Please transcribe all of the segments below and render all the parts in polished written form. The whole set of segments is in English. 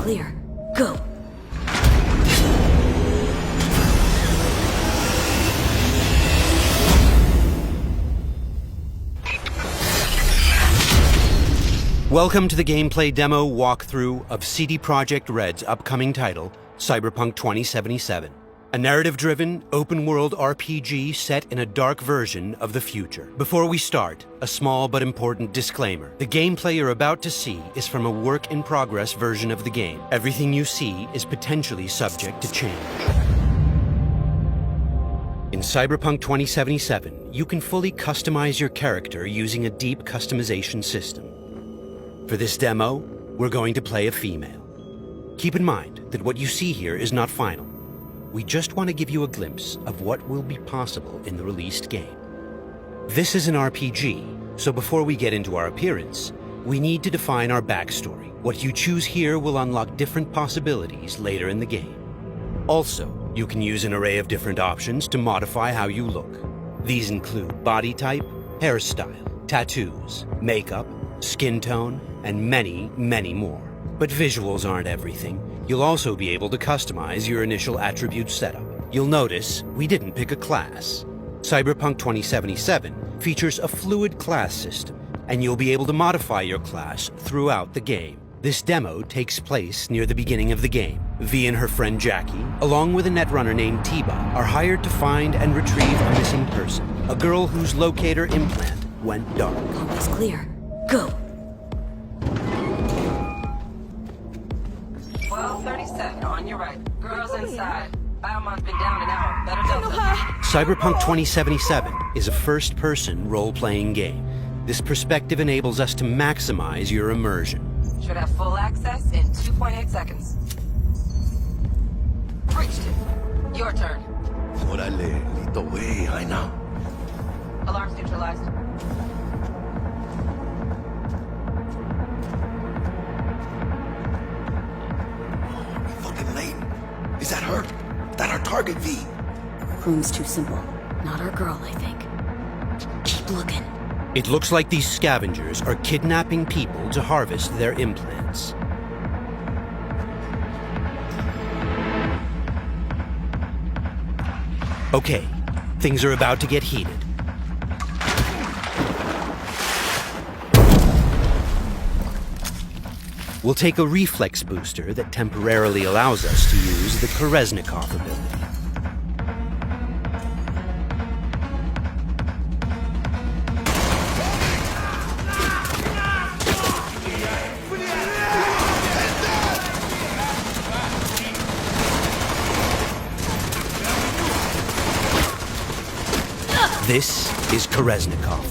clear. Go! Welcome to the gameplay demo walkthrough of CD Projekt Red's upcoming title, Cyberpunk 2077. A narrative-driven, open-world RPG set in a dark version of the future. Before we start, a small but important disclaimer. The gameplay you're about to see is from a work-in-progress version of the game. Everything you see is potentially subject to change. In Cyberpunk 2077, you can fully customize your character using a deep customization system. For this demo, we're going to play a female. Keep in mind that what you see here is not final. We just want to give you a glimpse of what will be possible in the released game. This is an RPG, so before we get into our appearance, we need to define our backstory. What you choose here will unlock different possibilities later in the game. Also, you can use an array of different options to modify how you look. These include body type, hairstyle, tattoos, makeup, skin tone, and many, many more. But visuals aren't everything. You'll also be able to customize your initial attribute setup. You'll notice we didn't pick a class. Cyberpunk 2077 features a fluid class system, and you'll be able to modify your class throughout the game. This demo takes place near the beginning of the game. V and her friend Jackie, along with a netrunner named Tiba, are hired to find and retrieve a missing person, a girl whose locator implant went dark. Almost clear. Go! 12:37 on your right. Girls inside. Biomon's been down an hour. Better Delta. Cyberpunk 2077 is a first-person role-playing game. This perspective enables us to maximize your immersion. Should have full access in 2.8 seconds. Reached it. Your turn. Órale, Lito, way, I know. Alarms neutralized. Fucking late. Is that her? That our target, V? Room's too simple. Not our girl, I think. Keep looking. It looks like these scavengers are kidnapping people to harvest their implants. Okay, things are about to get heated. We'll take a reflex booster that temporarily allows us to use the Koreznikov ability. This is Koreznikov.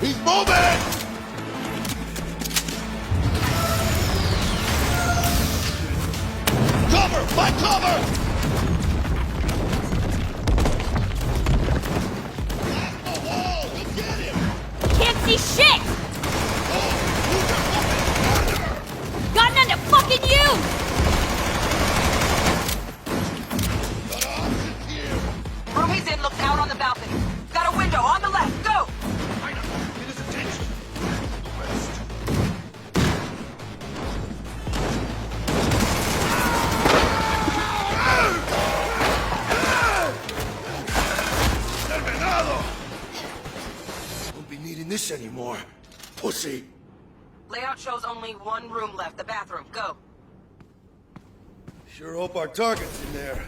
He's moving! Cover! Find cover! Blast the wall! You'll get him! Can't see shit! Oh, use your fucking partner! Got none to fucking you! Got options here! Room he's in looks out on the balcony. Got a window on the left. Go! Get his attention! The rest. Terminado! Won't be needing this anymore. Pussy. Layout shows only one room left. The bathroom. Go. Sure hope our target's in there.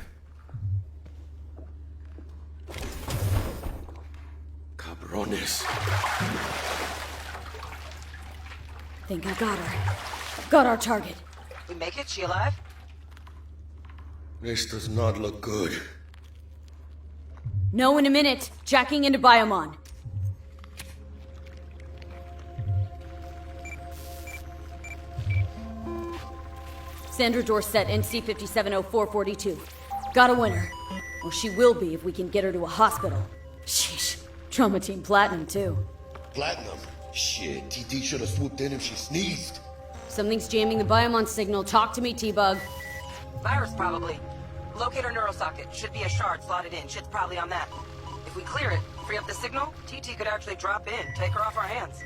Cabrones. Think I got her. Got our target. We make it? She alive? This does not look good. No in a minute. Jacking into Biomon. Sandra Dorset, NC 570442. Got a winner. Or she will be if we can get her to a hospital. Sheesh. Trauma Team Platinum, too. Platinum? Shit, TT should have swooped in if she sneezed. Something's jamming the Biomon signal. Talk to me, T-Bug. Virus, probably. Locate our neurosocket. Should be a shard slotted in. Shit's probably on that. If we clear it, free up the signal, TT could actually drop in, take her off our hands.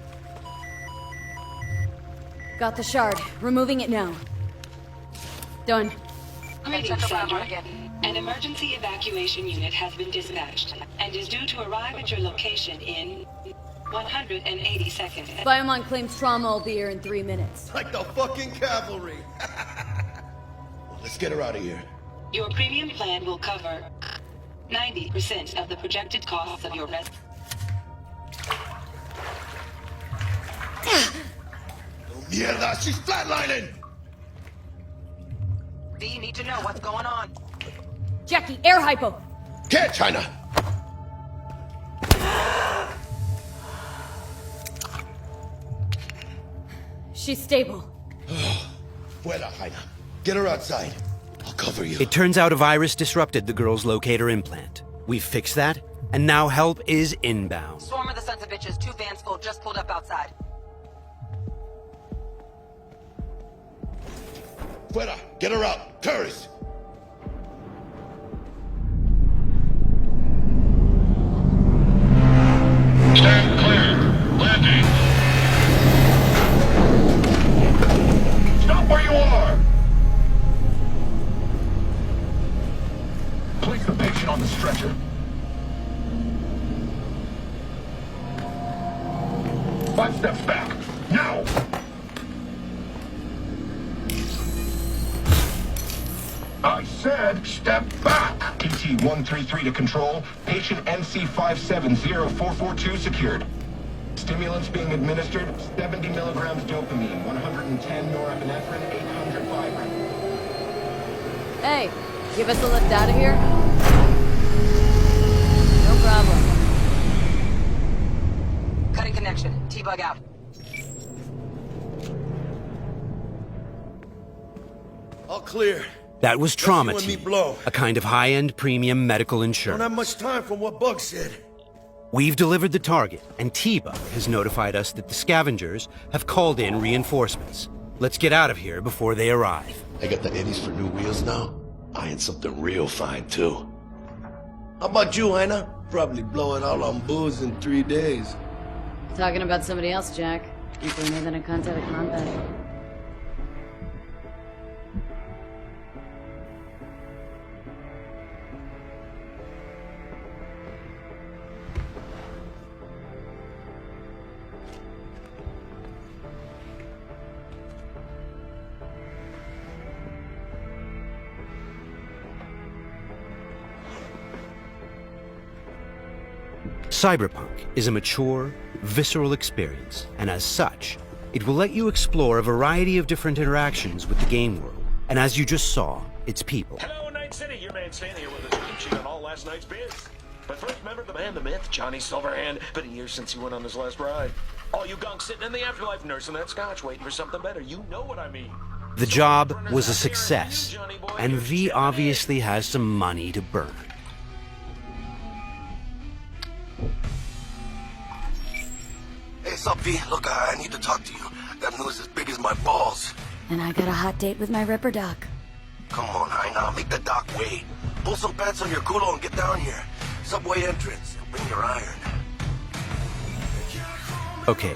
Got the shard. Removing it now. Done. Greetings, Sandra. An emergency evacuation unit has been dispatched and is due to arrive at your location in 180 seconds. Biomon claims trauma will be here in 3 minutes. Like the fucking cavalry. Well, let's get her out of here. Your premium plan will cover 90% of the projected costs of your rest. Mierda, she's flatlining! V, you need to know what's going on. Jackie, air hypo! Get China! She's stable. Fuera, Jaina. Get her outside. I'll cover you. It turns out a virus disrupted the girl's locator implant. We've fixed that, and now help is inbound. Swarm of the sons of bitches, 2 vans full, just pulled up outside. Fuera, get her out. Terrorists! Stand clear. Landing. Stop where you are. Place the patient on the stretcher. Five steps back. Now! I said step back! PT-133 to control. Patient NC570442 secured. Stimulants being administered, 70 milligrams dopamine, 110 norepinephrine, 800 fibrin. Hey, give us a lift out of here? No problem. Cutting connection. T-Bug out. All clear. That was Trauma Let's see when Team, me blow. a kind of high-end premium medical Don't insurance. have much time from what Bug said. We've delivered the target, and T-Bug has notified us that the scavengers have called in reinforcements. Let's get out of here before they arrive. I got the eddies for new wheels now. Eyeing something real fine, too. How about you, Jaina? Probably blow it all on booze in 3 days. Talking about somebody else, Jack. You cleaner than a cunt out of combat. Cyberpunk is a mature, visceral experience, and as such, it will let you explore a variety of different interactions with the game world. And as you just saw, its people. Hello, Night City. Your man Stan here with a cheat sheet on all last night's biz. But first, remember the man, the myth, Johnny Silverhand. Been a year since he went on his last ride. All you gunks sitting in the afterlife nursing that scotch, waiting for something better. You know what I mean. The job was a success, and V obviously has some money to burn. Hey, sup, V? Look, I need to talk to you. Got news as big as my balls. And I got a hot date with my Ripper Doc. Come on, Jaina, make the doc wait. Pull some pants on your culo and get down here. Subway entrance, and bring your iron. Okay,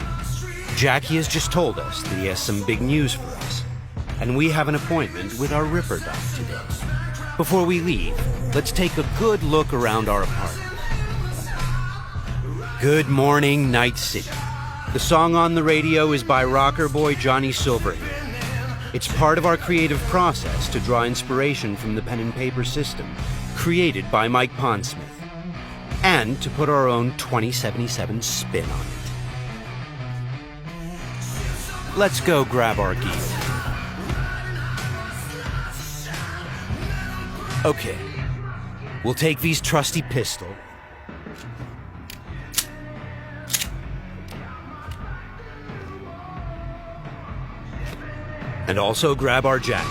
Jackie has just told us that he has some big news for us, and we have an appointment with our Ripper Doc today. Before we leave, let's take a good look around our apartment. Good morning, Night City. The song on the radio is by rocker boy Johnny Silverhand. It's part of our creative process to draw inspiration from the pen and paper system created by Mike Pondsmith, and to put our own 2077 spin on it. Let's go grab our gear. Okay, we'll take V's trusty pistol, and also grab our jacket.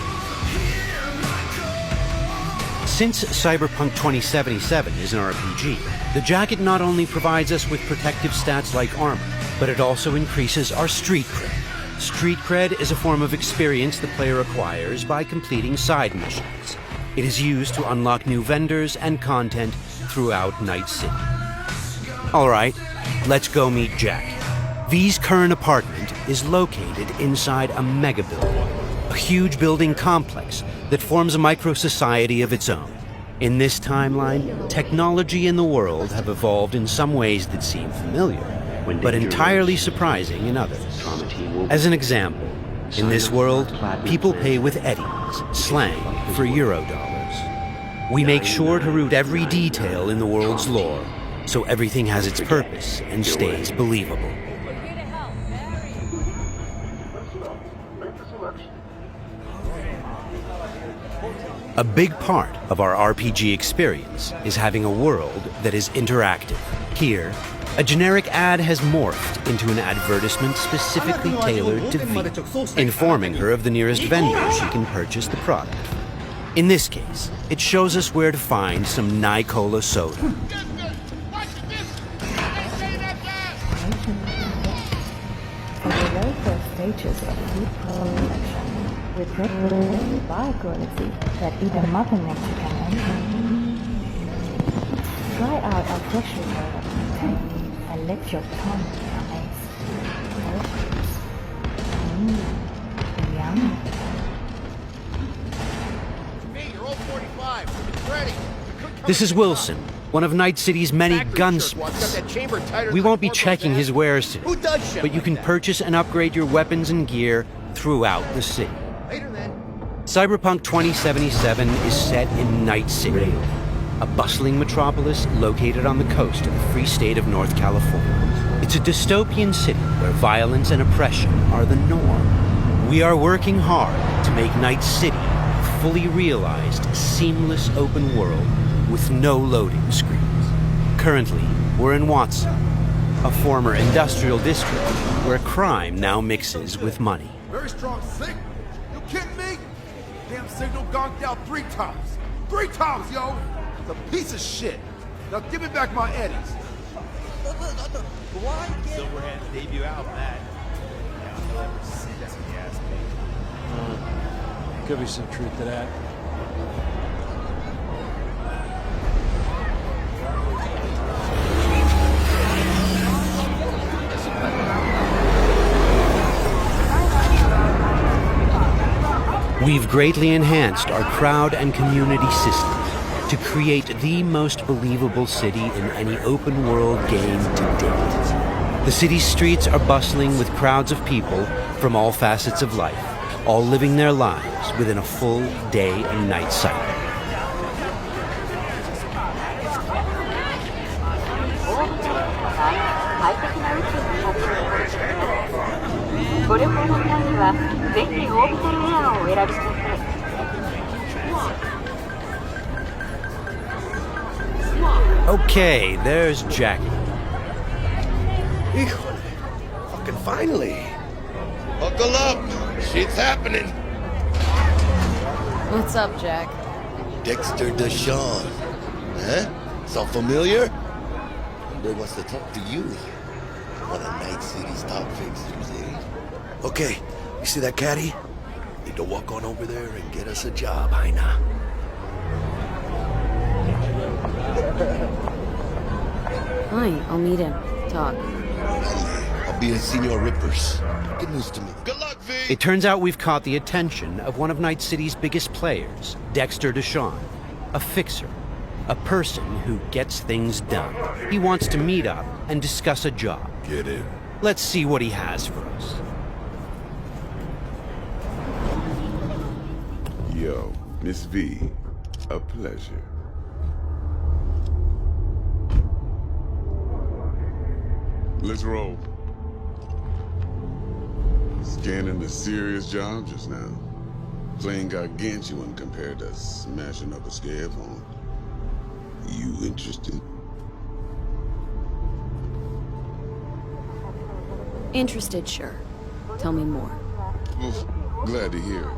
Since Cyberpunk 2077 is an RPG, the jacket not only provides us with protective stats like armor, but it also increases our street cred. Street cred is a form of experience the player acquires by completing side missions. It is used to unlock new vendors and content throughout Night City. Alright, let's go meet Jack. V's current apartment is located inside a mega building, a huge building complex that forms a micro-society of its own. In this timeline, technology and the world have evolved in some ways that seem familiar, but entirely surprising in others. As an example, in this world, people pay with eddies, slang for Eurodollars. We make sure to root every detail in the world's lore, so everything has its purpose and stays believable. A big part of our RPG experience is having a world that is interactive. Here, a generic ad has morphed into an advertisement specifically tailored to V, informing her of the nearest vendor she can purchase the product. In this case, it shows us where to find some Nicola soda. For the very first stages of food production, with regular quality that even Mother Nature can envy. Try out our freshly made content and let your tongue amaze. Delicious. Yum. Hey, you're all 45. It's ready. This is Wilson, one of Night City's many gunsmiths. We won't be checking his wares today, but you can purchase and upgrade your weapons and gear throughout the city. Cyberpunk 2077 is set in Night City, a bustling metropolis located on the coast of the free state of North California. It's a dystopian city where violence and oppression are the norm. We are working hard to make Night City a fully realized, seamless open world with no loading screens. Currently, we're in Watson, a former industrial district where crime now mixes with money. Very strong signal. You kidding me? Damn signal gonked out 3 times. 3 times, yo! It's a piece of shit. Now give me back my eddies. Silverhand's debut album, that. Could be some truth to that. We've greatly enhanced our crowd and community systems to create the most believable city in any open-world game to date. The city's streets are bustling with crowds of people from all facets of life, all living their lives within a full day and night cycle. Okay, there's Jackie. Fucking finally. Buckle up. Shit's happening. What's up, Jack? Dexter Deshawn. Huh? Sound familiar? Somebody wants to talk to you. One of Night City's top fixers, eh? Okay, you see that caddy? Need to walk on over there and get us a job, Heina. Fine, I'll meet him. Talk. I'll be at Senor Ripper's. Good news to me. Good luck, V! It turns out we've caught the attention of one of Night City's biggest players, Dexter Deshawn, a fixer, a person who gets things done. He wants to meet up and discuss a job. Get in. Let's see what he has for us. Yo, Miss V, a pleasure. Let's roll. Scanning a serious job just now. Playing gargantuan compared to smashing up a scare phone. You interested? Interested, sure. Tell me more. Well, glad to hear.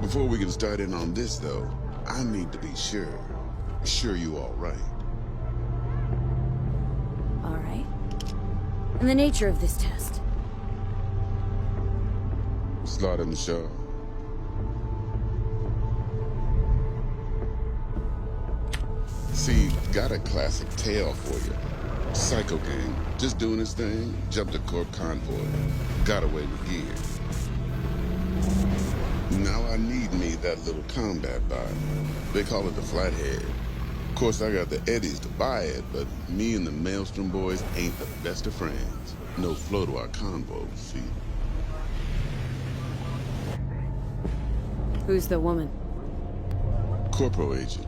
Before we can start in on this, though, I need to be sure. Sure you all right. All right. And the nature of this test? Slaughter in the show. See, got a classic tale for you. Psycho gang, just doing his thing, jumped a corp convoy, got away with gear. Now I need me that little combat bot. They call it the Flathead. Of course, I got the Eddies to buy it, but me and the Maelstrom boys ain't the best of friends. No flow to our convo, see? Who's the woman? Corporal agent.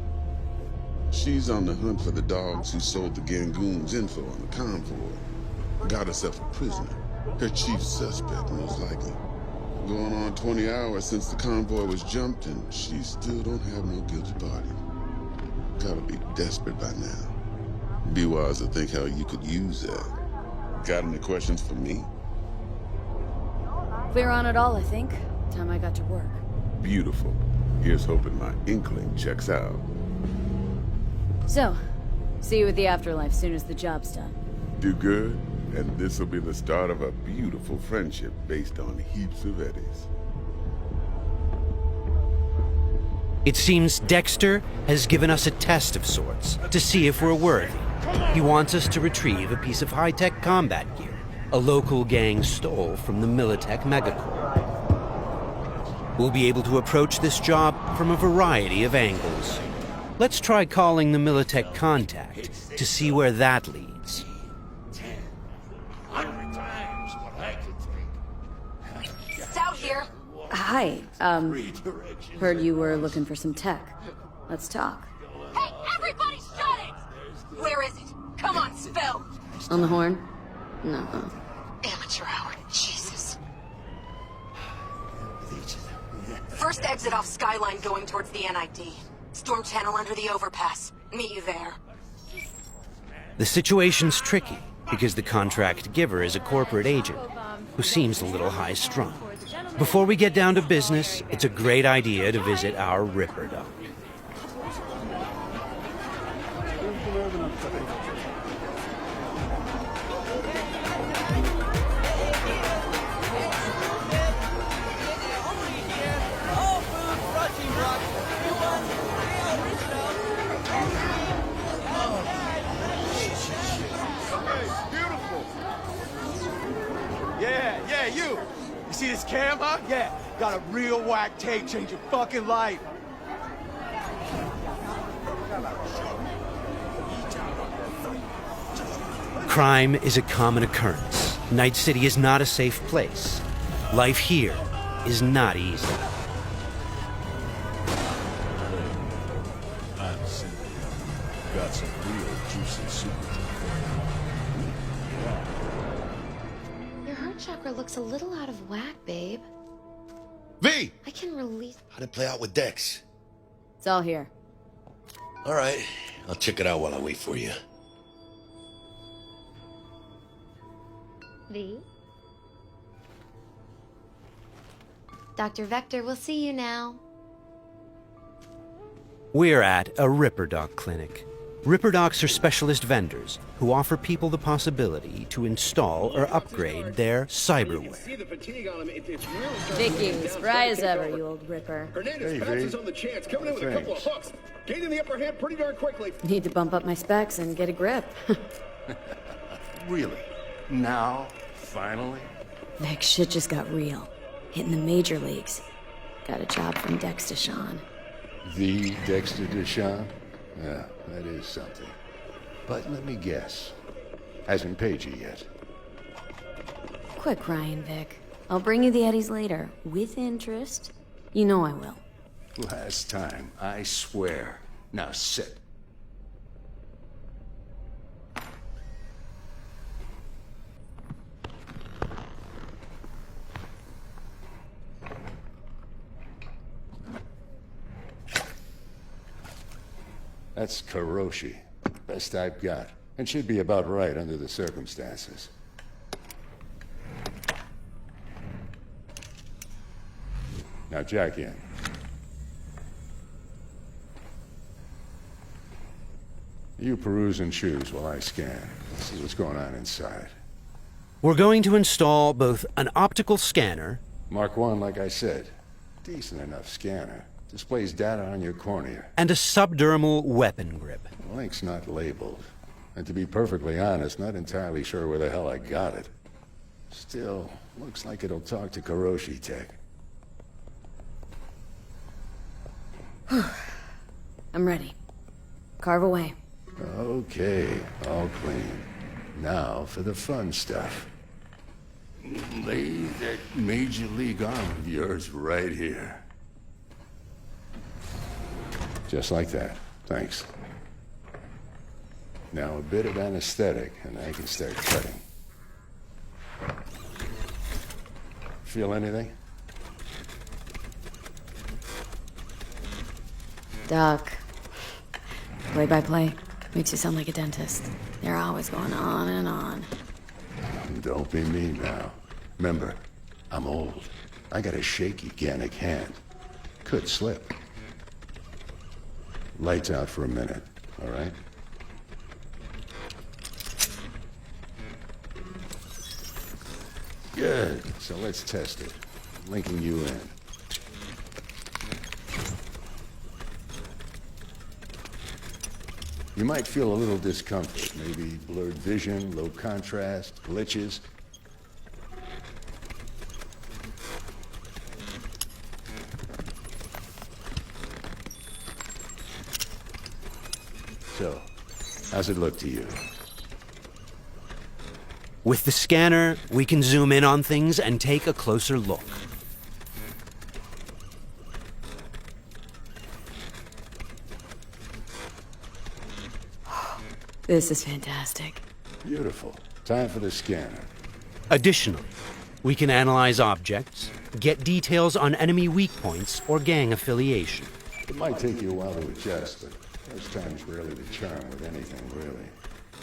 She's on the hunt for the dogs who sold the Gangoons info on the convoy. Got herself a prisoner. Her chief suspect, most likely. Going on 20 hours since the convoy was jumped, and she still don't have no guilty party. Gotta be desperate by now. Be wise to think how you could use that. Got any questions for me? Clear on it all, I think. Time I got to work. Beautiful. Here's hoping my inkling checks out. So, see you at the afterlife soon as the job's done. Do good, and this'll be the start of a beautiful friendship based on heaps of eddies. It seems Dexter has given us a test of sorts to see if we're worthy. He wants us to retrieve a piece of high-tech combat gear a local gang stole from the Militech megacorp. We'll be able to approach this job from a variety of angles. Let's try calling the Militech contact to see where that leads. 100 times what I could take. Stout here. Hi, heard you were looking for some tech. Let's talk. Hey, everybody shut it! Where is it? Come on, spill! On the horn? No. Amateur hour, Jesus. First exit off Skyline going towards the NID. Storm channel under the overpass. Meet you there. The situation's tricky because the contract giver is a corporate agent who seems a little high-strung. Before we get down to business, it's a great idea to visit our Ripper Dock. Yeah, you! You see this cam, huh? Yeah, got a real whack take, change your fucking life. Crime is a common occurrence. Night City is not a safe place. Life here is not easy. I'm Cindy. Got some real juicy secrets. Your heart chakra looks a little out of whack, babe. V! I can release... How'd it play out with Dex? It's all here. All right, I'll check it out while I wait for you. V? Dr. Vector, we'll see you now. We're at a Ripper Dock clinic. Ripper Docks are specialist vendors who offer people the possibility to install or upgrade their cyberware. Vicky, spry as ever, you old Ripper. Hernandez bounces on the chance, coming in with a couple of hooks. Gaining the upper hand pretty darn quickly. Need to bump up my specs and get a grip. Really? Now? Finally? Vic, shit just got real. Hitting the major leagues. Got a job from Dex Deshawn. The Dexter Deshawn? Yeah, that is something. But let me guess. Hasn't paid you yet. Quit crying, Vic. I'll bring you the Eddies later. With interest. You know I will. Last time, I swear. Now sit. That's Karoshi. Best I've got. And should be about right under the circumstances. Now jack in. You peruse and choose while I scan. Let's see what's going on inside. We're going to install both an optical scanner... Mark 1, like I said. Decent enough scanner. Displays data on your cornea. ...and a subdermal weapon grip. The link's not labeled. And to be perfectly honest, not entirely sure where the hell I got it. Still, looks like it'll talk to Kuroshi Tech. I'm ready. Carve away. Okay, all clean. Now for the fun stuff. Lay that Major League arm of yours right here. Just like that. Thanks. Now a bit of anesthetic, and I can start cutting. Feel anything? Doc. Play-by-play. Makes you sound like a dentist. They're always going on and on. Don't be mean now. Remember, I'm old. I got a shaky Gannic hand. Could slip. Lights out for a minute, all right? Good. So let's test it. Linking you in. You might feel a little discomfort, maybe blurred vision, low contrast, glitches. So, how's it look to you? With the scanner, we can zoom in on things and take a closer look. This is fantastic. Beautiful. Time for the scanner. Additionally, we can analyze objects, get details on enemy weak points or gang affiliation. It might take you a while to adjust, but first time's rarely the charm with anything, really.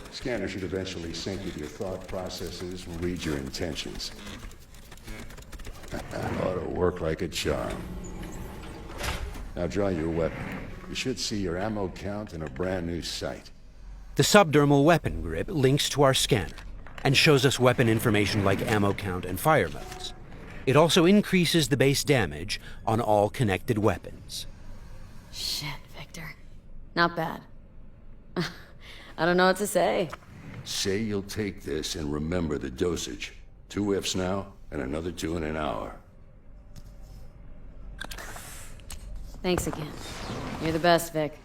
Scanner should eventually sync with your thought processes and read your intentions. Ought to work like a charm. Now draw your weapon. You should see your ammo count in a brand new sight. The subdermal weapon grip links to our scanner and shows us weapon information like ammo count and fire modes. It also increases the base damage on all connected weapons. Shit, Victor. Not bad. I don't know what to say. Say you'll take this and remember the dosage. 2 whiffs now, and another 2 in an hour. Thanks again. You're the best, Vic.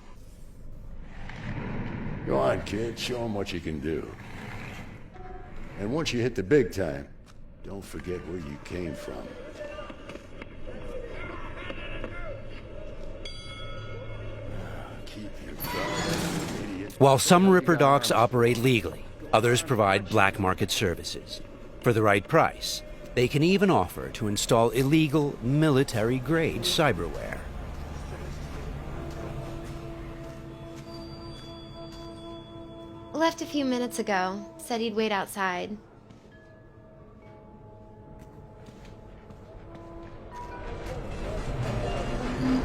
Go on, kid. Show them what you can do. And once you hit the big time, don't forget where you came from. Keep your guard, idiot. While some Ripper docs operate legally, others provide black market services. For the right price, they can even offer to install illegal, military-grade cyberware. Left a few minutes ago. Said he'd wait outside.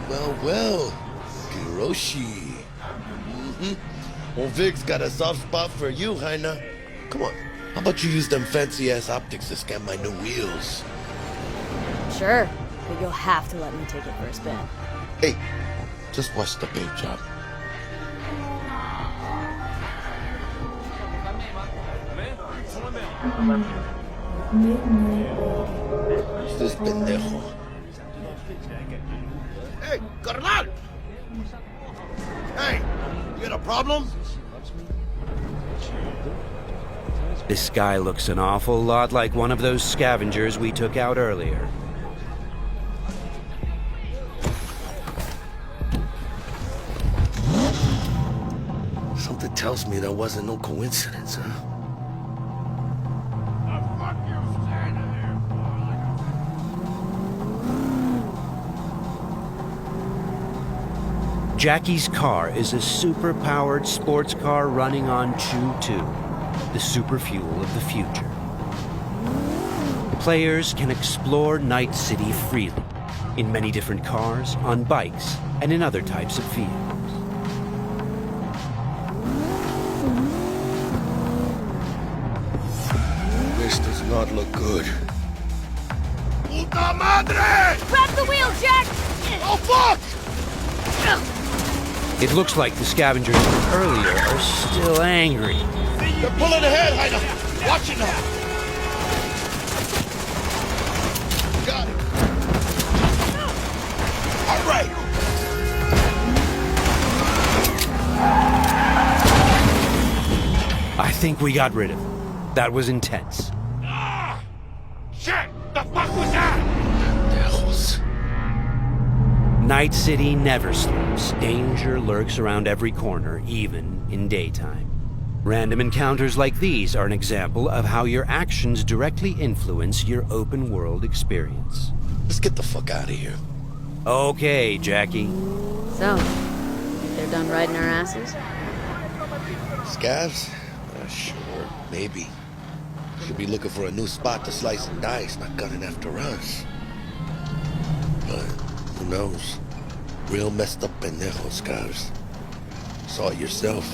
Well, Kuroshi. Well, Vic's got a soft spot for you, Heina. Come on, how about you use them fancy-ass optics to scan my new wheels? Sure, but you'll have to let me take it for a spin. Hey, just watch the paint job. Who's this pendejo? Hey, carnal! Hey, you got a problem? This guy looks an awful lot like one of those scavengers we took out earlier. Something tells me that wasn't no coincidence, huh? Jackie's car is a super-powered sports car running on Chew-2, the super fuel of the future. Players can explore Night City freely, in many different cars, on bikes, and in other types of vehicles. not look good. Puta madre! Grab the wheel, Jack! Oh, fuck! It looks like the scavengers from earlier are still angry. They're pulling ahead, Heiner. Watch it now. Got it. All right. I think we got rid of him. That was intense. Shit! The fuck was that? Night City never sleeps. Danger lurks around every corner, even in daytime. Random encounters like these are an example of how your actions directly influence your open-world experience. Let's get the fuck out of here. Okay, Jackie. So, they're done riding our asses? Scavs? Sure, maybe. Should be looking for a new spot to slice and dice, not gunning after us. But who knows? Real messed up pendejo, Scavs. Saw it yourself.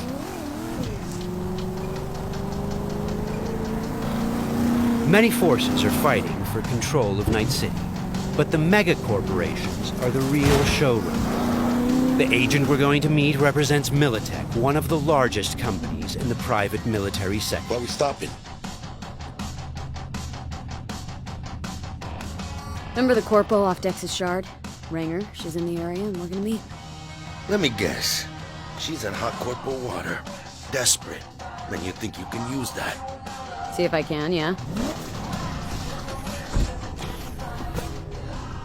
Many forces are fighting for control of Night City, but the mega corporations are the real showroom. The agent we're going to meet represents Militech, one of the largest companies in the private military sector. Why are we stopping? Remember the corpo off Dex's Shard? Ranger, she's in the area and we're gonna meet. Let me guess. She's in hot corporal water. Desperate. Then you think you can use that? See if I can, yeah?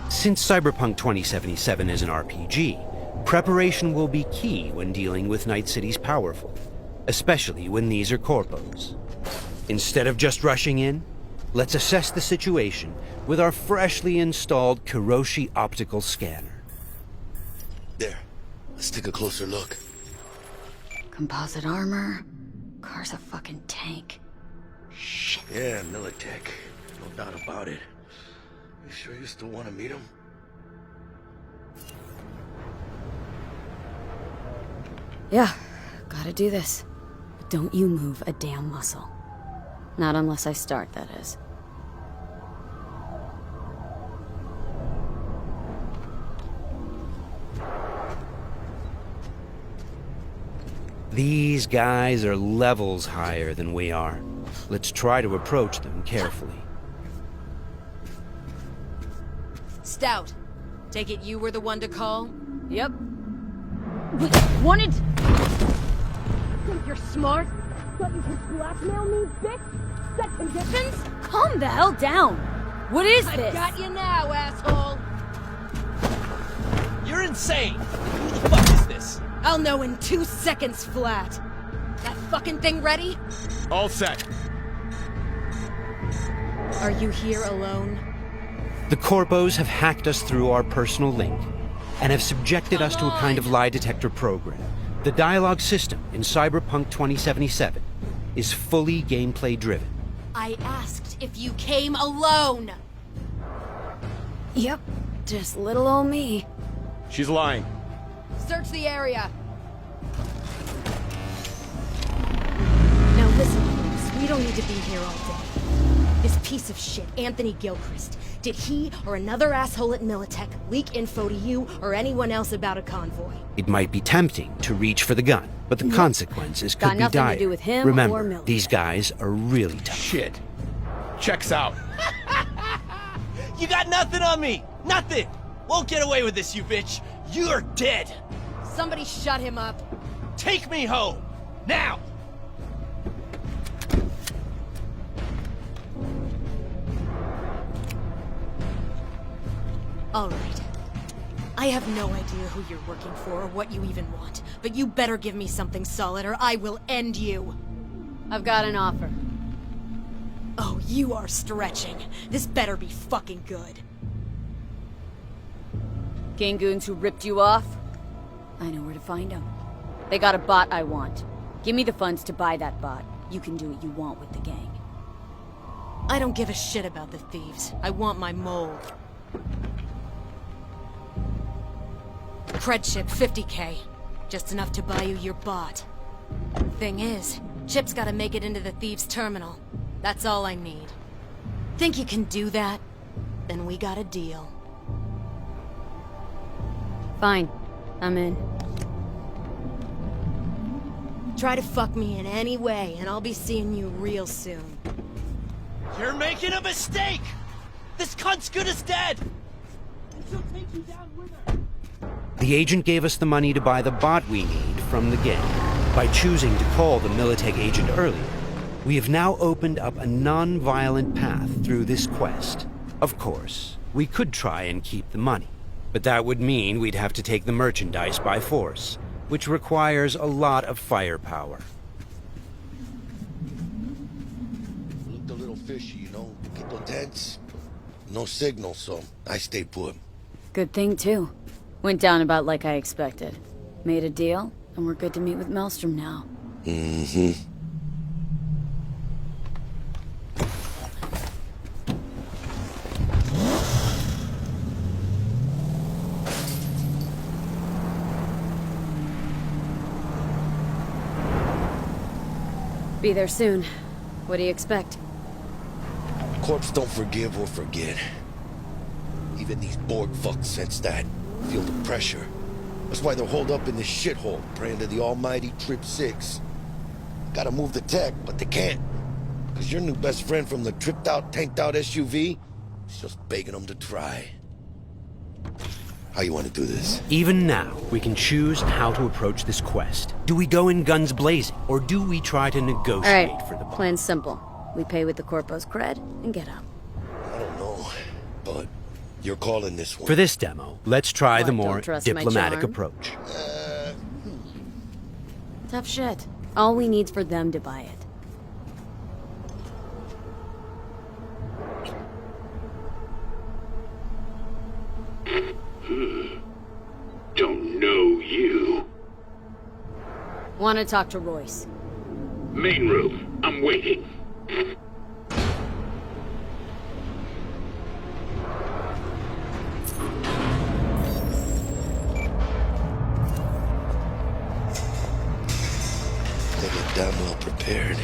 Since Cyberpunk 2077 is an RPG, preparation will be key when dealing with Night City's powerful, especially when these are corpos. Instead of just rushing in, let's assess the situation with our freshly installed Kiroshi optical scanner. There. Let's take a closer look. Composite armor. Car's a fucking tank. Shit. Yeah, Militech. No doubt about it. You sure you still want to meet him? Yeah, gotta do this. But don't you move a damn muscle. Not unless I start, that is. These guys are levels higher than we are. Let's try to approach them carefully. Stout. Take it you were the one to call? Yep. Wanted... Think you're smart? Thought you could blackmail me, bitch? Set conditions? Calm the hell down! What is this? I got you now, asshole! You're insane! Who the fuck is this? I'll know in 2 seconds flat. That fucking thing ready? All set. Are you here alone? The corpos have hacked us through our personal link and have subjected us to a kind of lie detector program. The dialogue system in Cyberpunk 2077 is fully gameplay driven. I asked if you came alone! Yep, just little old me. She's lying. Search the area. Now listen, please. We don't need to be here all day. This piece of shit, Anthony Gilchrist. Did he or another asshole at Militech leak info to you or anyone else about a convoy? It might be tempting to reach for the gun, but the consequences Got could be nothing dire. to do with him Remember, or Militech. these guys are really tough. Shit. Checks out. You got nothing on me! Nothing! Won't get away with this, you bitch! You're dead! Somebody shut him up. Take me home! Now! All right. I have no idea who you're working for or what you even want, but you better give me something solid or I will end you. I've got an offer. Oh, you are stretching. This better be fucking good. Gangoons who ripped you off? I know where to find them. They got a bot I want. Give me the funds to buy that bot. You can do what you want with the gang. I don't give a shit about the thieves. I want my mold. Cred chip, 50K. Just enough to buy you your bot. Thing is, chip's gotta make it into the thieves' terminal. That's all I need. think you can do that? Then we got a deal. Fine. I'm in. Try to fuck me in any way, and I'll be seeing you real soon. You're making a mistake! This cunt's good as dead! She'll take you down with her. The agent gave us the money to buy the bot we need from the gang. By choosing to call the Militech agent earlier, we have now opened up a non-violent path through this quest. Of course, we could try and keep the money, but that would mean we'd have to take the merchandise by force, which requires a lot of firepower. Looked a little fishy, you know? Poquito tense. No signal, so I stayed put. Good thing, too. Went down about like I expected. Made a deal, and we're good to meet with Maelstrom now. Mm-hmm. Be there soon. What do you expect? Corps don't forgive or forget. Even these Borg fucks sense that. Feel the pressure. That's why they're holed up in this shithole, praying to the almighty Trip 6. Gotta move the tech, but they can't. Cause your new best friend from the tripped-out, tanked-out SUV is just begging them to try. How you want to do this? Even now, we can choose how to approach this quest. Do we go in guns blazing, or do we try to negotiate for the bot? Plan's simple. We pay with the Corpo's cred and get out. I don't know, but you're calling this one. For this demo, let's try What, the don't more trust my diplomatic charm? approach. Tough shit. All we need's for them to buy it. Don't know you. Want to talk to Royce. Main room. I'm waiting. They look damn well prepared.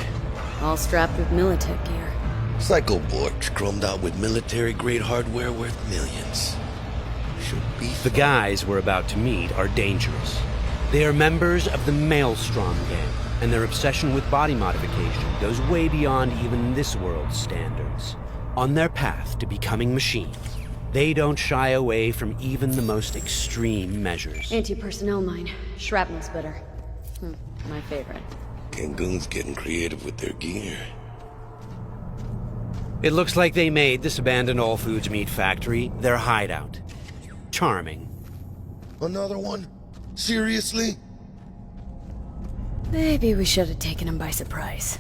All strapped with Militech gear. Psycho Borgs chromed out with military-grade hardware worth millions. Should be The guys we're about to meet are dangerous. They are members of the Maelstrom gang, and their obsession with body modification goes way beyond even this world's standards. On their path to becoming machines, they don't shy away from even the most extreme measures. Anti-personnel mine. Shrapnel spitter. My favorite. Cancun's getting creative with their gear. It looks like they made this abandoned all foods meat factory their hideout. Charming. Another one? Seriously? Maybe we should have taken him by surprise.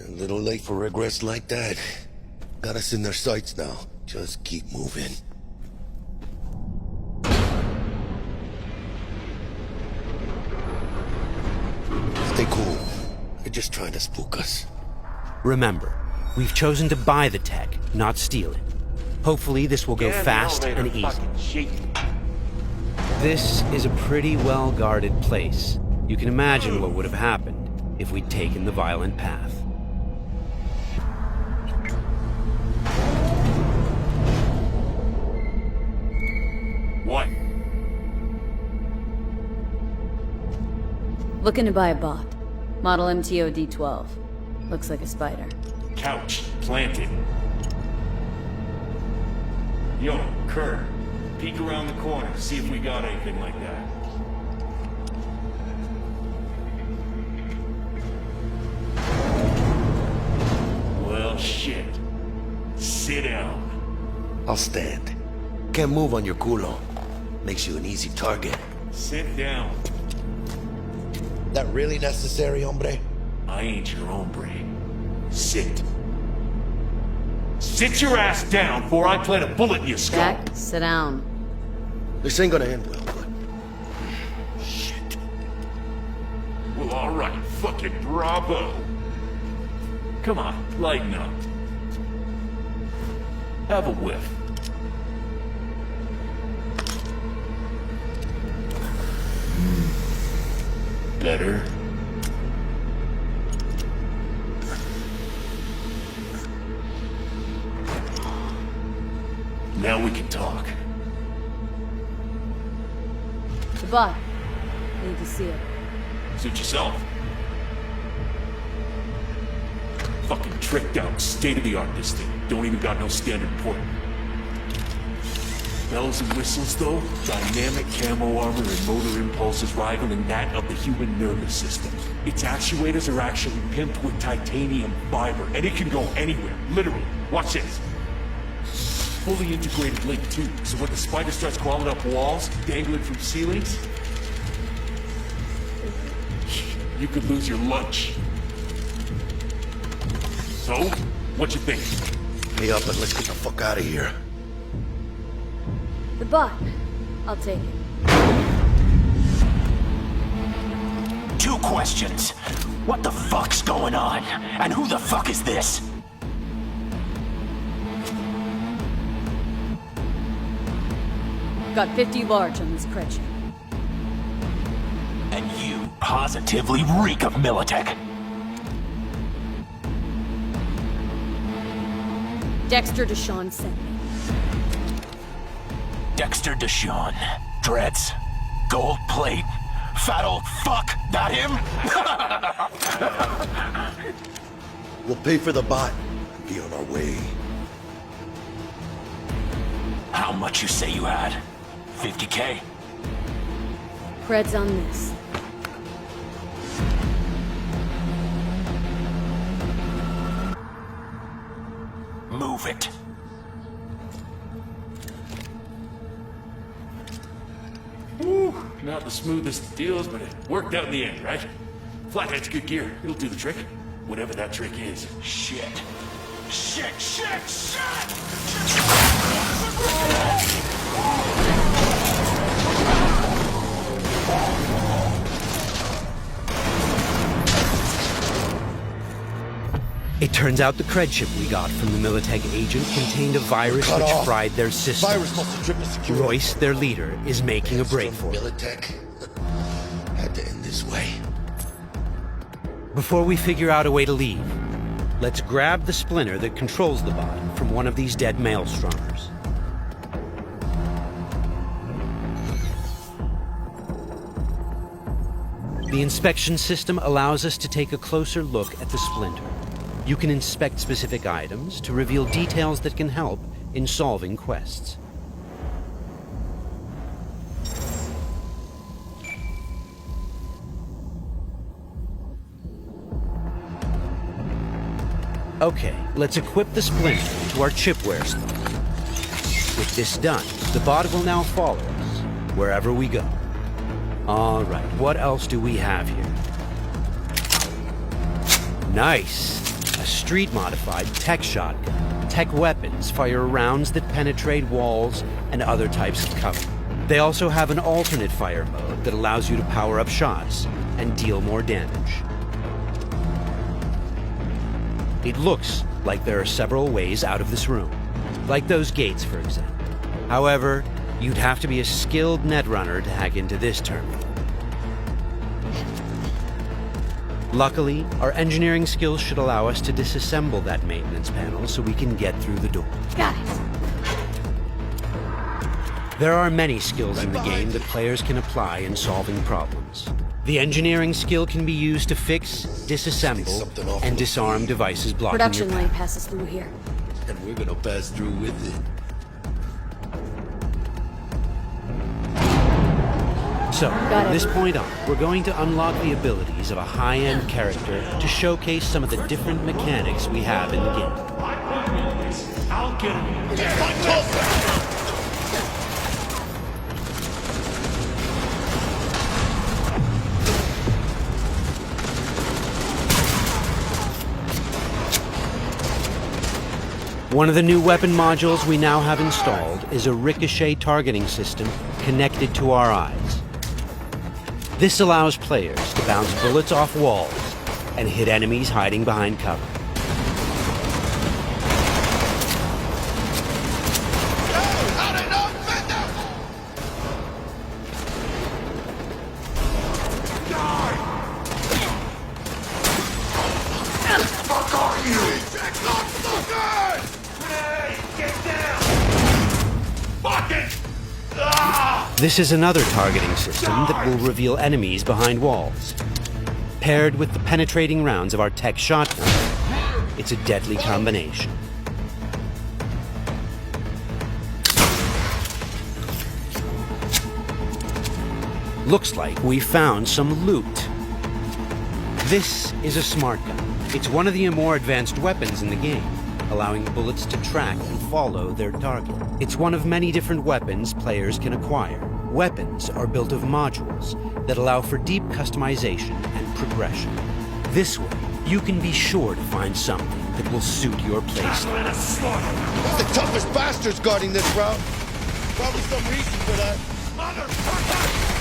A little late for regrets like that. Got us in their sights now. Just keep moving. Stay cool. They're just trying to spook us. Remember, we've chosen to buy the tech, not steal it. Hopefully this will go fast and easy. This is a pretty well-guarded place. You can imagine what would have happened if we'd taken the violent path. What? Looking to buy a bot. Model MTO D12. Looks like a spider. Couch planted. Yo, Kurt, peek around the corner, see if we got anything like that. Well, shit. Sit down. I'll stand. Can't move on your culo. Makes you an easy target. Sit down. That really necessary, hombre? I ain't your hombre. Sit. Sit your ass down before I plant a bullet in your skull. Jack, sit down. This ain't gonna end well, but... Well, alright, fucking bravo. Come on, lighten up. Have a whiff. Better? Now we can talk. The bot. Need to see it. Suit yourself. Fucking tricked out, state-of-the-art this thing. Don't even got no standard port. Bells and whistles though, dynamic camo armor and motor impulses rivaling that of the human nervous system. Its actuators are actually pimped with titanium fiber, and it can go anywhere, literally. Watch this. Fully integrated link too, so when the spider starts crawling up walls, dangling from ceilings, you could lose your lunch. So, what you think? Pay up and let's get the fuck out of here. The bot. I'll take it. 2 questions. What the fuck's going on? And who the fuck is this? Got 50 large on this cred ship. And you positively reek of Militech. Dexter Deshawn sent me. Dexter Deshawn. Dreads. Gold plate. Fat old fuck. That him? We'll pay for the bot and be on our way. How much you say you had? 50K? Cred's on this. Move it. Whew, not the smoothest of deals, but it worked out in the end, right? Flathead's good gear. It'll do the trick. Whatever that trick is. Shit. Shit, shit, shit! It turns out the cred chip we got from the Militech agent contained a virus which fried their system. Virus must have tripped security. Royce, their leader, is making a break for it. Militech had to end this way. Before we figure out a way to leave, let's grab the splinter that controls the bot from one of these dead maelstromers. The inspection system allows us to take a closer look at the splinter. You can inspect specific items to reveal details that can help in solving quests. Okay, let's equip the splinter to our chipware slot. With this done, the bot will now follow us wherever we go. All right, what else do we have here? Nice! A street-modified tech shotgun. Tech weapons fire rounds that penetrate walls and other types of cover. They also have an alternate fire mode that allows you to power up shots and deal more damage. It looks like there are several ways out of this room, like those gates, for example. However, you'd have to be a skilled netrunner to hack into this terminal. Luckily, our engineering skills should allow us to disassemble that maintenance panel so we can get through the door. Got it. There are many skills in the game that players can apply in solving problems. The engineering skill can be used to fix, disassemble, and disarm devices blocking Production your line path. passes through here. And we're gonna pass through with it. So, from this point on, we're going to unlock the abilities of a high-end character to showcase some of the different mechanics we have in the game. I'll get him. One of the new weapon modules we now have installed is a ricochet targeting system connected to our eyes. This allows players to bounce bullets off walls and hit enemies hiding behind cover. This is another targeting system that will reveal enemies behind walls. Paired with the penetrating rounds of our tech shotgun, it's a deadly combination. Looks like we found some loot. This is a smart gun. It's one of the more advanced weapons in the game, allowing bullets to track and follow their target. It's one of many different weapons players can acquire. Weapons are built of modules that allow for deep customization and progression. This way, you can be sure to find something that will suit your playstyle. Who's the toughest bastards guarding this route? Probably some reason for that. Motherfucker!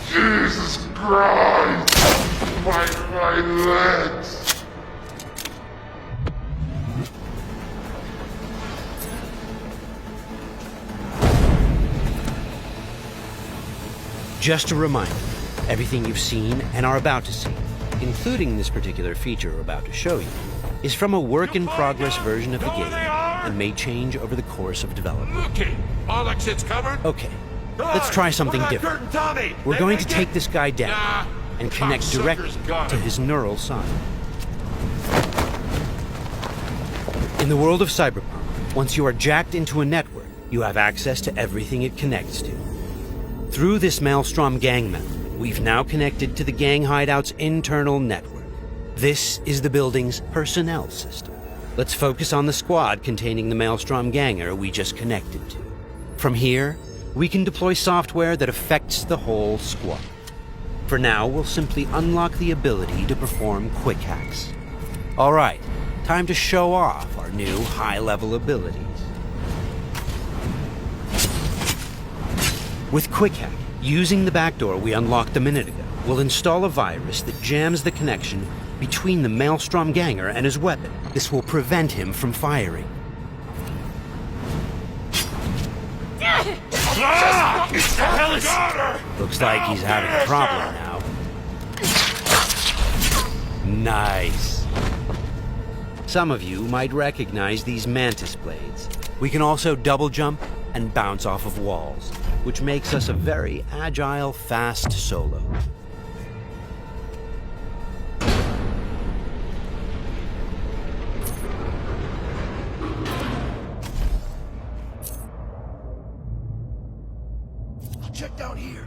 Jesus Christ! My legs! Just a reminder, everything you've seen and are about to see, including this particular feature we're about to show you, is from a work-in-progress version of the game and may change over the course of development. Okay, all exits covered? Okay, let's try something different. We're going to take this guy down and connect directly to his neural sign. In the world of Cyberpunk, once you are jacked into a network, you have access to everything it connects to. Through this Maelstrom gang method, we've now connected to the gang hideout's internal network. This is the building's personnel system. Let's focus on the squad containing the Maelstrom ganger we just connected to. From here, we can deploy software that affects the whole squad. For now, we'll simply unlock the ability to perform quick hacks. All right, time to show off our new high-level abilities. With Quick Hack, using the backdoor we unlocked a minute ago, we'll install a virus that jams the connection between the Maelstrom ganger and his weapon. This will prevent him from firing. Looks like he's having a problem now. Nice. Some of you might recognize these mantis blades. We can also double jump and bounce off of walls, which makes us a very agile, fast solo. I'll check down here.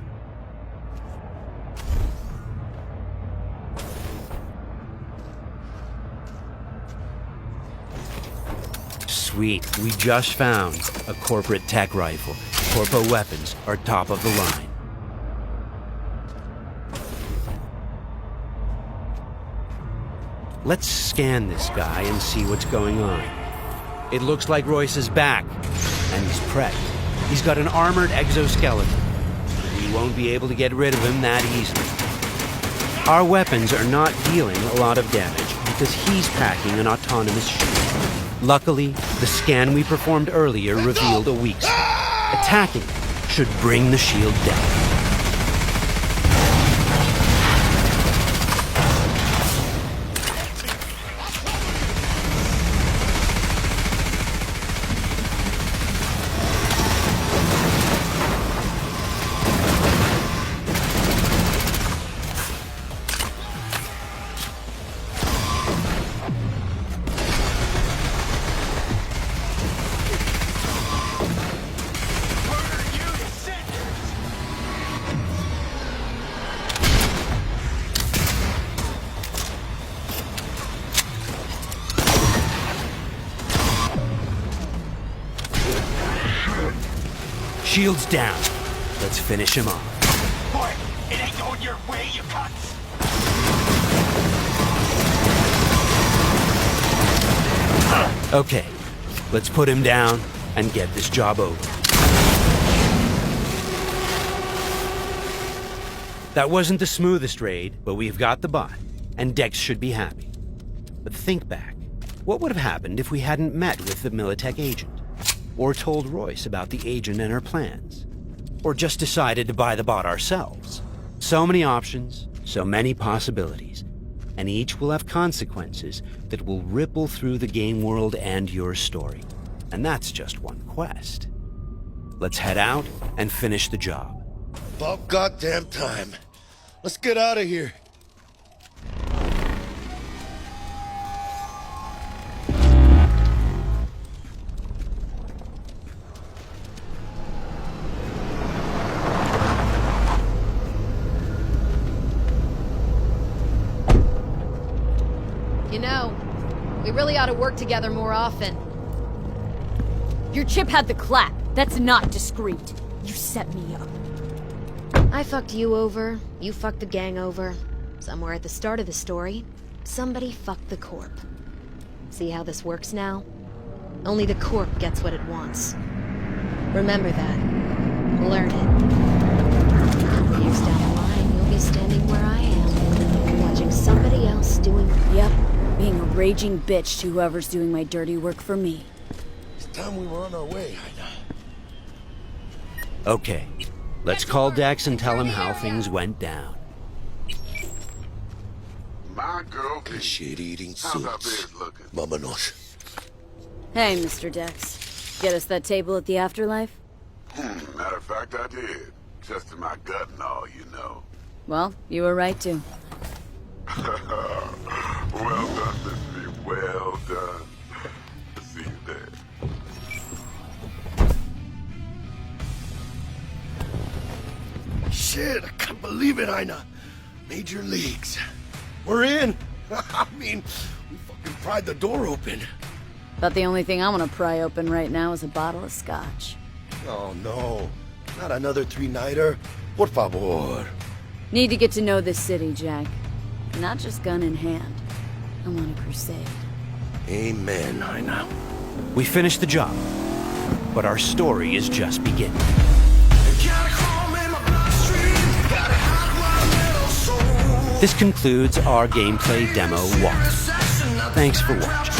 Sweet, we just found a corporate tech rifle. Corpo weapons are top of the line. Let's scan this guy and see what's going on. It looks like Royce is back, and he's prepped. He's got an armored exoskeleton. We won't be able to get rid of him that easily. Our weapons are not dealing a lot of damage because he's packing an autonomous shield. Luckily, the scan we performed earlier revealed a weak spot. Attacking it should bring the shield down. Shields down. Let's finish him off. Boy, it ain't going your way, you cunts. Okay, let's put him down and get this job over. That wasn't the smoothest raid, but we've got the bot, and Dex should be happy. But think back. What would have happened if we hadn't met with the Militech agent? Or told Royce about the agent and her plans? Or just decided to buy the bot ourselves? So many options, so many possibilities, and each will have consequences that will ripple through the game world and your story. And that's just one quest. Let's head out and finish the job. About goddamn time. Let's get out of here. You know, we really ought to work together more often. Your chip had the clap. That's not discreet. You set me up. I fucked you over, you fucked the gang over. Somewhere at the start of the story, somebody fucked the Corp. See how this works now? Only the Corp gets what it wants. Remember that. Learn it. Years down the line, you'll be standing where I am, watching somebody else doing... Yep, being a raging bitch to whoever's doing my dirty work for me. It's time we were on our way, Ida. Okay, let's call Dex and tell him how things went down. My girl, Good shit-eating how's our suits. bed looking? Vámonos. Hey, Mr. Dex. Get us that table at the afterlife? Matter of fact, I did. Just in my gut and all, you know. Well, you were right to. Well done, Miss V. Well done. See you there. Shit, I can't believe it, Ina. Major leagues. We're in. I mean, we fucking pried the door open. But the only thing I want to pry open right now is a bottle of scotch. Oh, no. Not another three-nighter. Por favor. Need to get to know this city, Jack. Not just gun in hand. I'm on a crusade. Amen, Ina. We finished the job, but our story is just beginning. This concludes our gameplay demo walkthrough. Thanks for watching.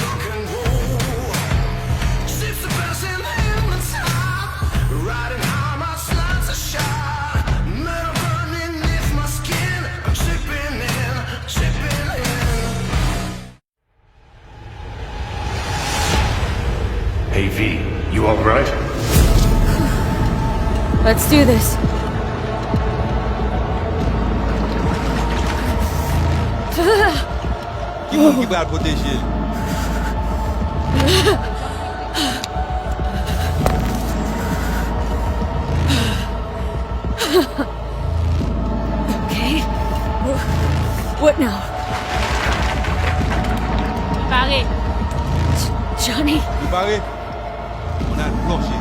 Hey V, you alright? Let's do this. Keep out with this shit. Okay. What now? Barry. Johnny? Barry? On a plancher.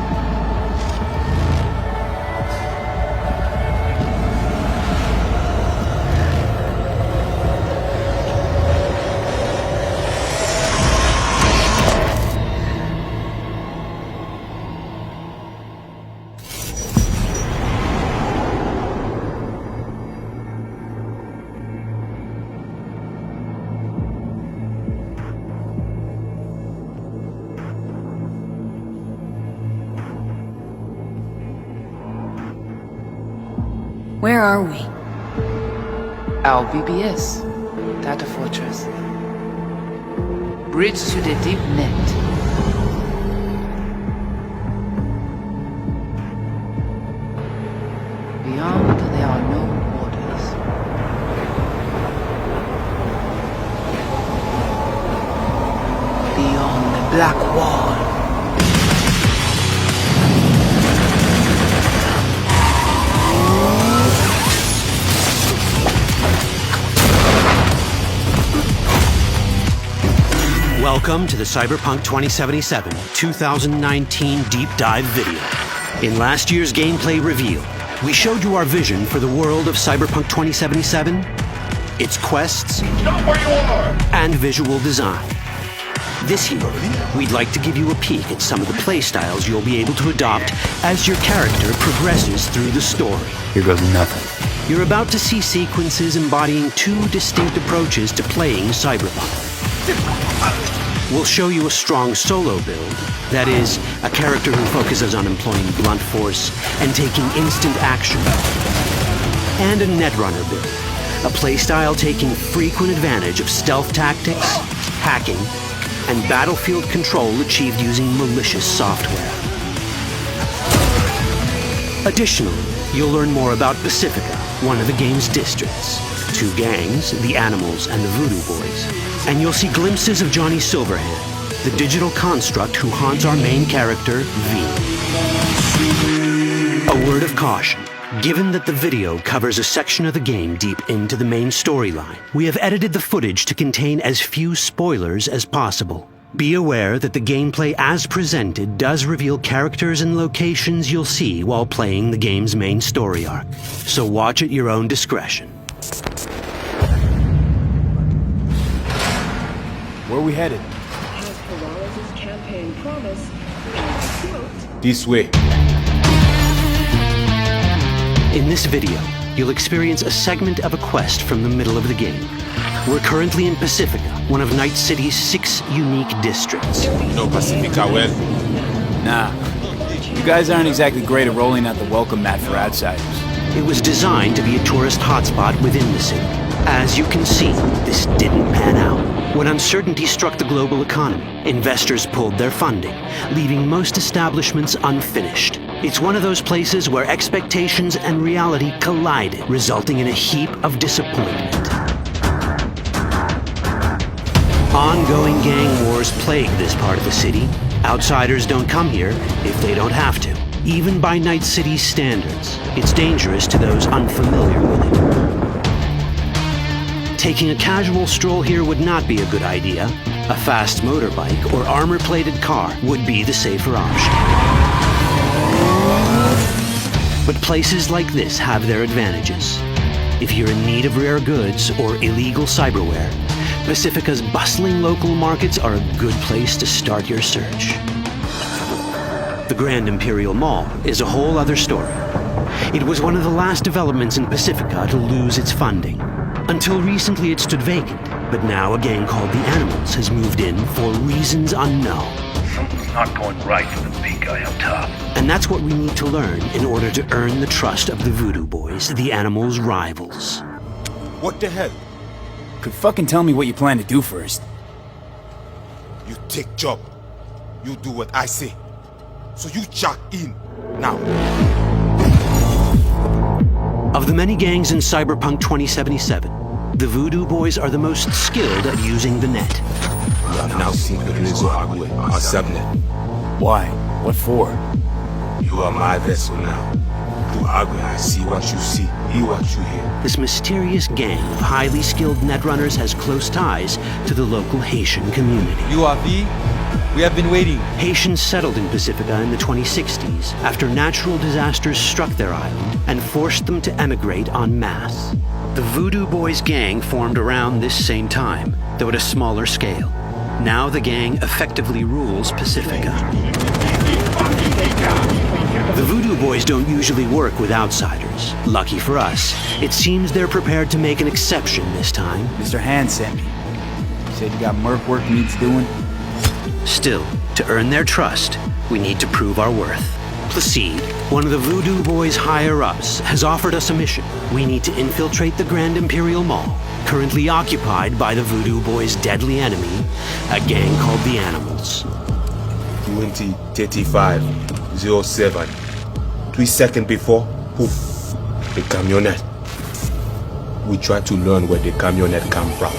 Where are we? LBBS, Data Fortress. Bridge to the deep net. Beyond, there are no borders. Beyond the black wall. Welcome to the Cyberpunk 2077 2019 Deep Dive video. In last year's gameplay reveal, we showed you our vision for the world of Cyberpunk 2077, its quests, and visual design. This year, we'd like to give you a peek at some of the playstyles you'll be able to adopt as your character progresses through the story. Here goes nothing. You're about to see sequences embodying two distinct approaches to playing Cyberpunk. We'll show you a strong solo build, that is, a character who focuses on employing blunt force and taking instant action, and a netrunner build, a playstyle taking frequent advantage of stealth tactics, hacking, and battlefield control achieved using malicious software. Additionally, you'll learn more about Pacifica, one of the game's districts, two gangs, the Animals and the Voodoo Boys, and you'll see glimpses of Johnny Silverhand, the digital construct who haunts our main character, V. A word of caution. Given that the video covers a section of the game deep into the main storyline, we have edited the footage to contain as few spoilers as possible. Be aware that the gameplay as presented does reveal characters and locations you'll see while playing the game's main story arc, so watch at your own discretion. Where are we headed? As Peralez's campaign promise, quote, This way. In this video, you'll experience a segment of a quest from the middle of the game. We're currently in Pacifica, one of Night City's 6 unique districts. No Pacifica well? Nah. You guys aren't exactly great at rolling out the welcome mat for outsiders. It was designed to be a tourist hotspot within the city. As you can see, this didn't pan out. When uncertainty struck the global economy, investors pulled their funding, leaving most establishments unfinished. It's one of those places where expectations and reality collided, resulting in a heap of disappointment. Ongoing gang wars plague this part of the city. Outsiders don't come here if they don't have to. Even by Night City's standards, it's dangerous to those unfamiliar with it. Taking a casual stroll here would not be a good idea. A fast motorbike or armor-plated car would be the safer option. But places like this have their advantages. If you're in need of rare goods or illegal cyberware, Pacifica's bustling local markets are a good place to start your search. The Grand Imperial Mall is a whole other story. It was one of the last developments in Pacifica to lose its funding. Until recently it stood vacant, but now a gang called the Animals has moved in for reasons unknown. Something's not going right for the big guy up top. And that's what we need to learn in order to earn the trust of the Voodoo Boys, the Animals' rivals. What the hell? Could fucking tell me what you plan to do first. You take job. You do what I say. So you jack in. Now. Of the many gangs in Cyberpunk 2077, the Voodoo Boys are the most skilled at using the net. You have now seen Iglesia Agüe, our subnet. Why? What for? You are my vessel now. Through Agüe, I see what you see, hear what you hear. This mysterious gang of highly skilled netrunners has close ties to the local Haitian community. You are V? We have been waiting. Haitians settled in Pacifica in the 2060s after natural disasters struck their island and forced them to emigrate en masse. The Voodoo Boys gang formed around this same time, though at a smaller scale. Now the gang effectively rules Pacifica. The Voodoo Boys don't usually work with outsiders. Lucky for us, it seems they're prepared to make an exception this time. Mr. Hand sent me. Said you got merc work needs doing. Still, to earn their trust, we need to prove our worth. Placide, one of the Voodoo Boys' higher-ups, has offered us a mission. We need to infiltrate the Grand Imperial Mall, currently occupied by the Voodoo Boys' deadly enemy, a gang called the Animals. 20:35:07. 3 seconds before, poof, the camionette. We try to learn where the camionette come from.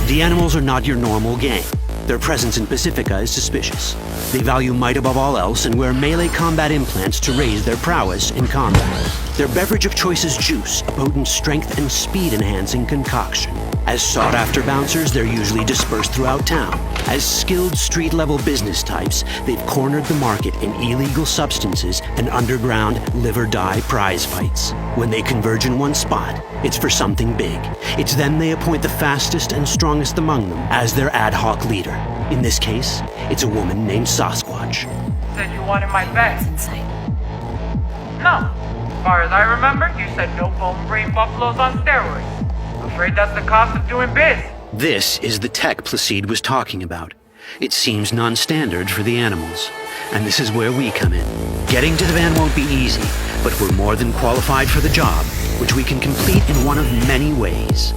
The Animals are not your normal gang. Their presence in Pacifica is suspicious. They value might above all else and wear melee combat implants to raise their prowess in combat. Their beverage of choice is juice, a potent strength and speed-enhancing concoction. As sought-after bouncers, they're usually dispersed throughout town. As skilled street-level business types, they've cornered the market in illegal substances and underground live-or-die prize fights. When they converge in one spot, it's for something big. It's then they appoint the fastest and strongest among them as their ad hoc leader. In this case, it's a woman named Sasquatch. Said you wanted my bed. No. As far as I remember, you said no bone brain buffaloes on steroids. Afraid that's the cost of doing biz. This is the tech Placide was talking about. It seems non-standard for the animals. And this is where we come in. Getting to the van won't be easy, but we're more than qualified for the job, which we can complete in one of many ways.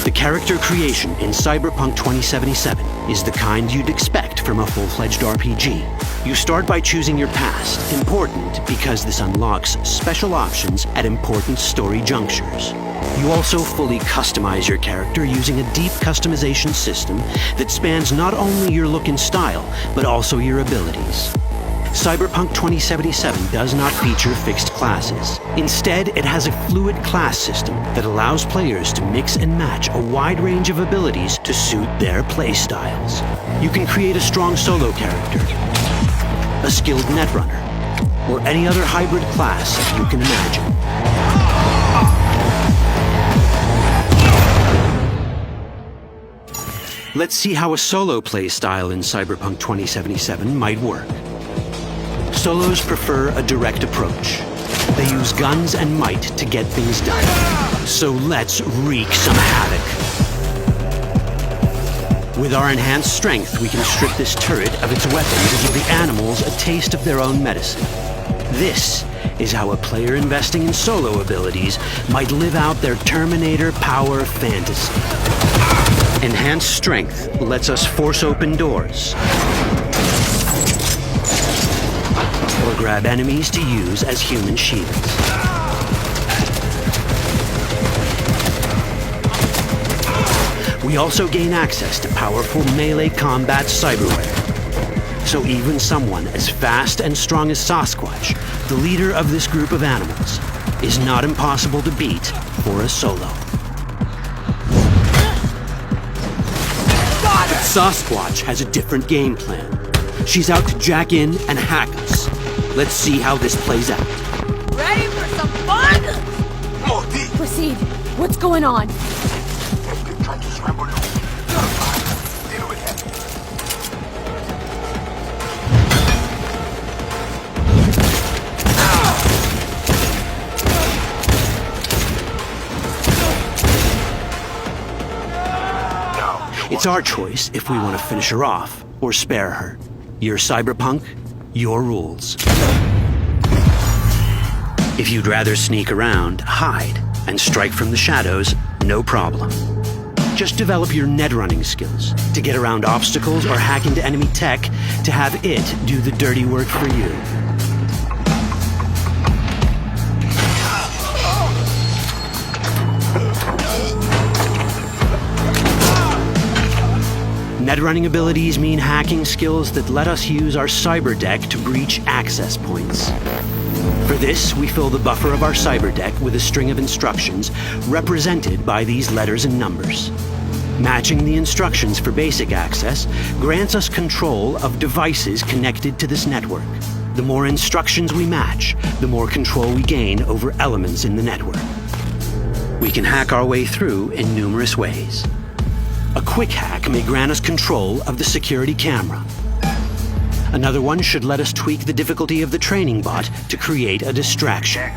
The character creation in Cyberpunk 2077 is the kind you'd expect from a full-fledged RPG. You start by choosing your past, important because this unlocks special options at important story junctures. You also fully customize your character using a deep customization system that spans not only your look and style, but also your abilities. Cyberpunk 2077 does not feature fixed classes. Instead, it has a fluid class system that allows players to mix and match a wide range of abilities to suit their playstyles. You can create a strong solo character, a skilled netrunner, or any other hybrid class you can imagine. Let's see how a solo playstyle in Cyberpunk 2077 might work. Solos prefer a direct approach. They use guns and might to get things done. So let's wreak some havoc. With our enhanced strength, we can strip this turret of its weapons and give the animals a taste of their own medicine. This is how a player investing in solo abilities might live out their Terminator power fantasy. Enhanced strength lets us force open doors, or grab enemies to use as human shields. We also gain access to powerful melee combat cyberware. So even someone as fast and strong as Sasquatch, the leader of this group of animals, is not impossible to beat for a solo. But Sasquatch has a different game plan. She's out to jack in and hack us. Let's see how this plays out. Ready for some fun? Proceed. What's going on? It's our choice if we want to finish her off or spare her. You're Cyberpunk, your rules. If you'd rather sneak around, hide, and strike from the shadows, no problem. Just develop your netrunning skills to get around obstacles or hack into enemy tech to have it do the dirty work for you. Netrunning abilities mean hacking skills that let us use our cyber deck to breach access points. For this, we fill the buffer of our cyber deck with a string of instructions represented by these letters and numbers. Matching the instructions for basic access grants us control of devices connected to this network. The more instructions we match, the more control we gain over elements in the network. We can hack our way through in numerous ways. A quick hack may grant us control of the security camera. Another one should let us tweak the difficulty of the training bot to create a distraction.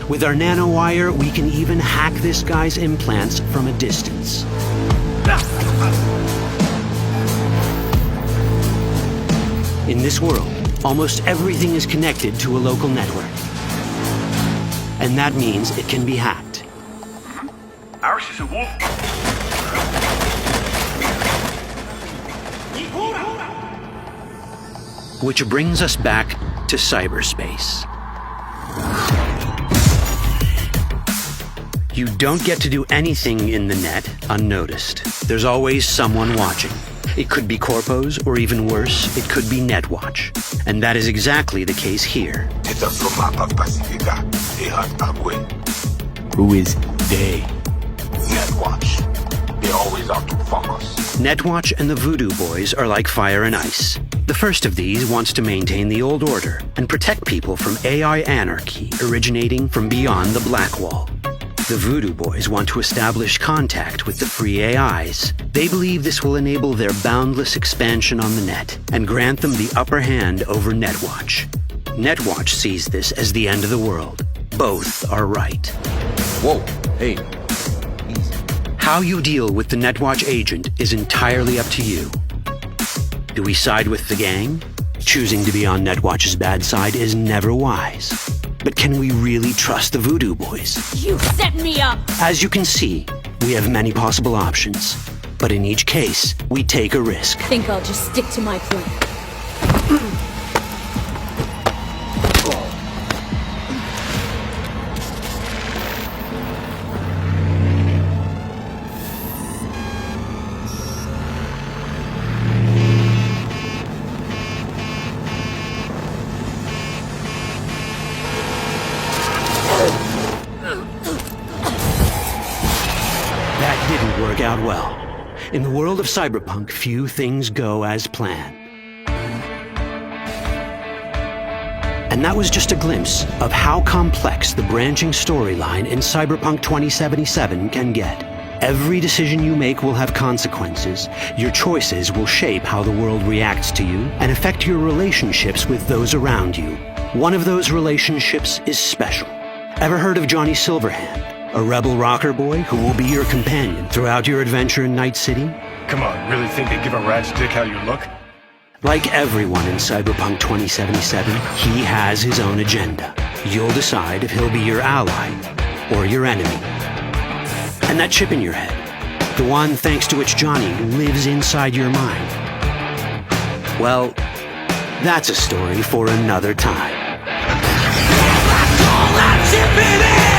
With our nanowire, we can even hack this guy's implants from a distance. In this world, almost everything is connected to a local network. And that means it can be hacked. Ours is a wolf. Which brings us back to cyberspace. You don't get to do anything in the net unnoticed. there's always someone watching. It could be corpos, or even worse, it could be Netwatch. And that is exactly the case here. Who is they? Netwatch. They're always out to fuck us. Netwatch and the Voodoo Boys are like fire and ice. The first of these wants to maintain the old order and protect people from AI anarchy originating from beyond the Black Wall. The Voodoo Boys want to establish contact with the free AIs. They believe this will enable their boundless expansion on the net and grant them the upper hand over Netwatch. Netwatch sees this as the end of the world. Both are right. Whoa, hey. How you deal with the Netwatch agent is entirely up to you. Do we side with the gang? Choosing to be on Netwatch's bad side is never wise. But can we really trust the Voodoo Boys? You set me up! As you can see, we have many possible options. But in each case, we take a risk. Think I'll just stick to my plan. Work out well. In the world of cyberpunk, few things go as planned. And that was just a glimpse of how complex the branching storyline in Cyberpunk 2077 can get. Every decision you make will have consequences. Your choices will shape how the world reacts to you and affect your relationships with those around you. One of those relationships is special. Ever heard of Johnny Silverhand? A rebel rocker boy who will be your companion throughout your adventure in Night City? Come on, really think they give a rat's dick how you look? Like everyone in Cyberpunk 2077, he has his own agenda. You'll decide if he'll be your ally or your enemy. And that chip in your head, the one thanks to which Johnny lives inside your mind, well, that's a story for another time. All that chip in it!